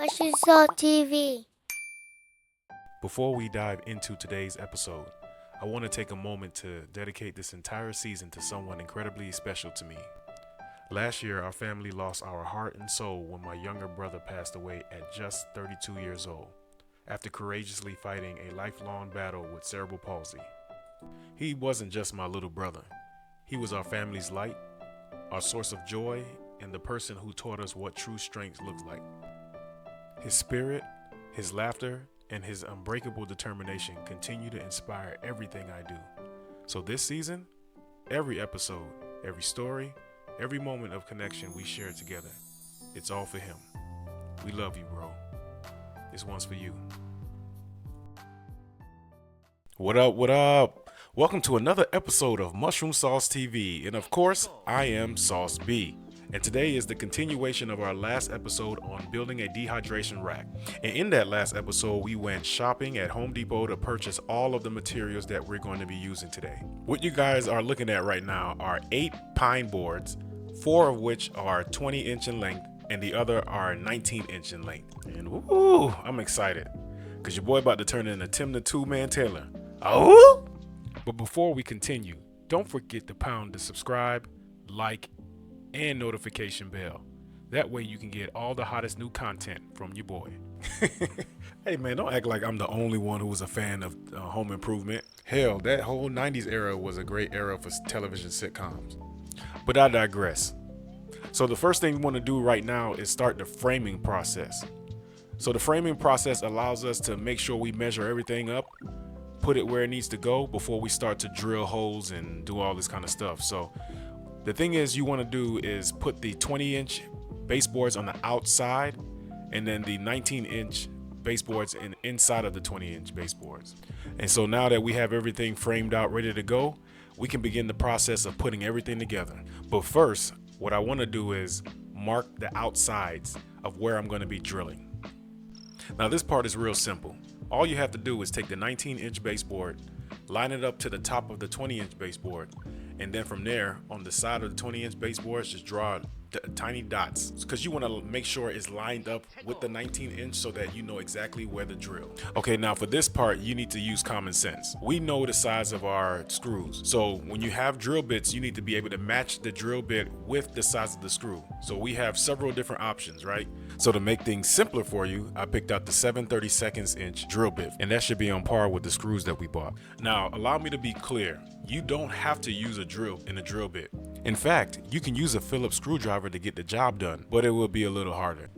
MushroomSauce TV. Before we dive into today's episode, I want to take a moment to dedicate this entire season to someone incredibly special to me. Last year, our family lost our heart and soul when my younger brother passed away at just 32 years old, after courageously fighting a lifelong battle with cerebral palsy. He wasn't just my little brother. He was our family's light, our source of joy, and the person who taught us what true strength looks like. His spirit, his laughter, and his unbreakable determination continue to inspire everything I do. So this season, every episode, every story, every moment of connection we share together, it's all for him. We love you, bro. This one's for you. What up, what up? Welcome to another episode of MushroomSauce TV. And of course, I am Sauce B. And today is the continuation of our last episode on building a dehydration rack. And in that last episode, we went shopping at Home Depot to purchase all of the materials that we're going to be using today. What you guys are looking at right now are 8 pine boards, 4 of which are 20 inch in length and the other are 19 inch in length. And woo, I'm excited because your boy about to turn into Tim the Two-Man Taylor. Oh! But before we continue, don't forget to pound the subscribe, like, and notification bell. That way you can get all the hottest new content from your boy. Hey man, don't act like I'm the only one who was a fan of Home Improvement. Hell, that whole 90s era was a great era for television sitcoms. But I digress. So the first thing we want to do right now is start the framing process. So the framing process allows us to make sure we measure everything up, put it where it needs to go before we start to drill holes and do all this kind of stuff. So the thing is you want to do is put the 20 inch baseboards on the outside and then the 19 inch baseboards inside of the 20 inch baseboards. And so now that we have everything framed out, ready to go, we can begin the process of putting everything together. But first, what I want to do is mark the outsides of where I'm going to be drilling. Now this part is real simple. All you have to do is take the 19 inch baseboard, line it up to the top of the 20 inch baseboard, and then from there on the side of the 20 inch baseboards just draw tiny dots because you want to make sure it's lined up with the 19 inch so that you know exactly where to drill. Okay, now for this part you need to use common sense. We know the size of our screws, so when you have drill bits you need to be able to match the drill bit with the size of the screw. So we have several different options, right? So to make things simpler for you, I picked out the 7/32 inch drill bit, and that should be on par with the screws that we bought. Now allow me to be clear, you don't have to use a drill in a drill bit. In fact, you can use a Phillips screwdriver to get the job done, but it will be a little harder.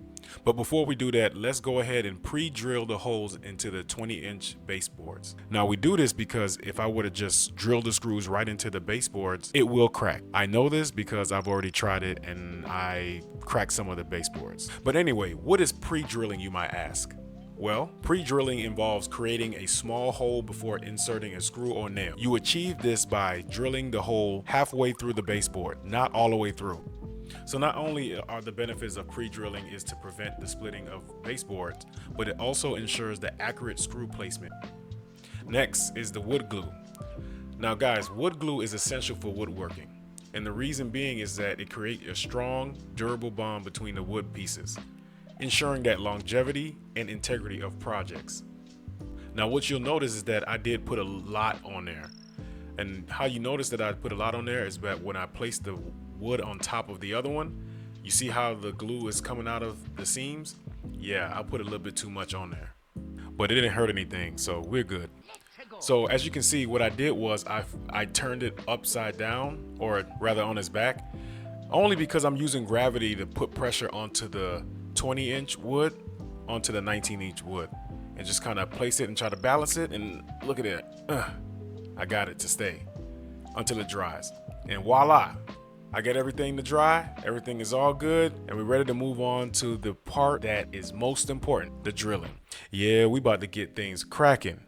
But before we do that, let's go ahead and pre-drill the holes into the 20 inch baseboards. Now we do this because if I were to just drill the screws right into the baseboards, it will crack. I know this because I've already tried it and I cracked some of the baseboards. But anyway, what is pre-drilling, you might ask? Well, pre-drilling involves creating a small hole before inserting a screw or nail. You achieve this by drilling the hole halfway through the baseboard, not all the way through. So not only are the benefits of pre-drilling is to prevent the splitting of baseboards, but it also ensures the accurate screw placement. Next is the wood glue. Now guys, wood glue is essential for woodworking. And the reason being is that it creates a strong, durable bond between the wood pieces, ensuring that longevity and integrity of projects. Now what you'll notice is that I did put a lot on there. And how you notice that I put a lot on there is that when I placed the wood on top of the other one, you see how the glue is coming out of the seams? Yeah, I put a little bit too much on there. But it didn't hurt anything, so we're good. So as you can see, what I did was I turned it upside down, or rather on its back, only because I'm using gravity to put pressure onto the 20 inch wood onto the 19 inch wood and just kind of place it and try to balance it, and look at it. I got it to stay until it dries, and voila, I get everything to dry. Everything is all good and we're ready to move on to the part that is most important, the drilling. Yeah, we about to get things cracking,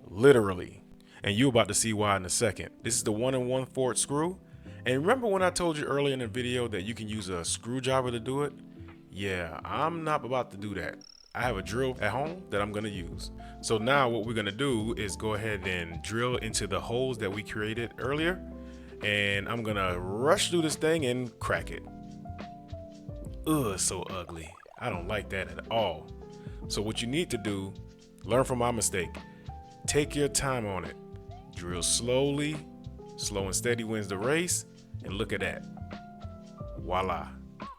literally, and you about to see why in a second. This is the 1 1/4 screw, and remember when I told you earlier in the video that you can use a screwdriver to do it? Yeah, I'm not about to do that. I have a drill at home that I'm gonna use. So now what we're gonna do is go ahead and drill into the holes that we created earlier, and I'm gonna rush through this thing and crack it. Ugh, it's so ugly. I don't like that at all. So what you need to do, learn from my mistake. Take your time on it. Drill slowly. Slow and steady wins the race. And look at that. Voila.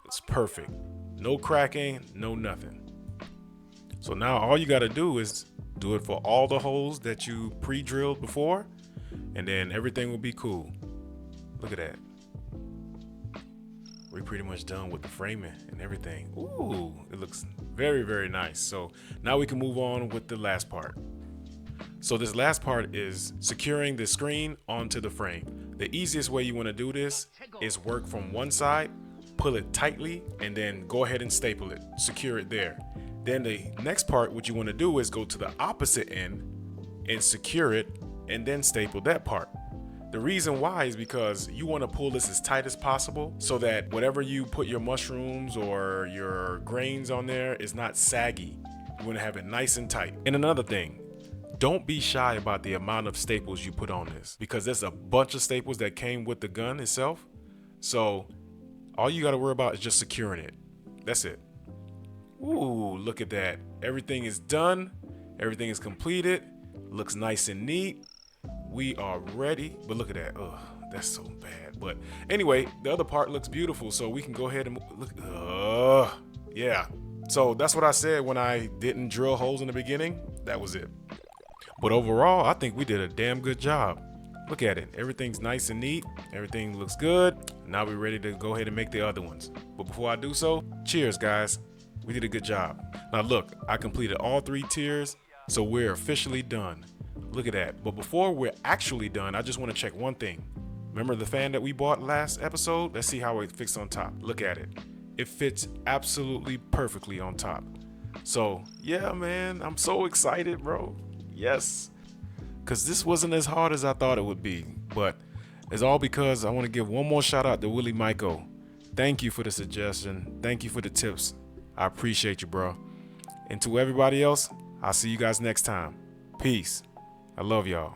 It's perfect. No cracking, no nothing. So now all you got to do is do it for all the holes that you pre-drilled before, and then everything will be cool. Look at that. We're pretty much done with the framing and everything. Ooh, it looks very, very nice. So now we can move on with the last part. So this last part is securing the screen onto the frame. The easiest way you want to do this is work from one side, pull it tightly, and then go ahead and staple it, secure it there. Then the next part, what you want to do is go to the opposite end and secure it and then staple that part. The reason why is because you want to pull this as tight as possible so that whatever you put your mushrooms or your grains on there is not saggy. You want to have it nice and tight. And another thing, don't be shy about the amount of staples you put on this, because there's a bunch of staples that came with the gun itself. So all you got to worry about is just securing it. That's it. Ooh, look at that. Everything is done. Everything is completed. Looks nice and neat. We are ready. But look at that. Ugh, that's so bad. But anyway, the other part looks beautiful. So we can go ahead and look. Yeah. So that's what I said when I didn't drill holes in the beginning. That was it. But overall, I think we did a damn good job. Look at it. Everything's nice and neat. Everything looks good. Now we're ready to go ahead and make the other ones. But before I do so, cheers, guys. We did a good job. Now look, I completed all 3 tiers, so we're officially done. Look at that. But before we're actually done, I just want to check one thing. Remember the fan that we bought last episode? Let's see how it fits on top. Look at it. It fits absolutely perfectly on top. So yeah, man, I'm so excited, bro. Yes. Because this wasn't as hard as I thought it would be. But it's all because I want to give one more shout out to Willie Myco. Thank you for the suggestion. Thank you for the tips. I appreciate you, bro. And to everybody else, I'll see you guys next time. Peace. I love y'all.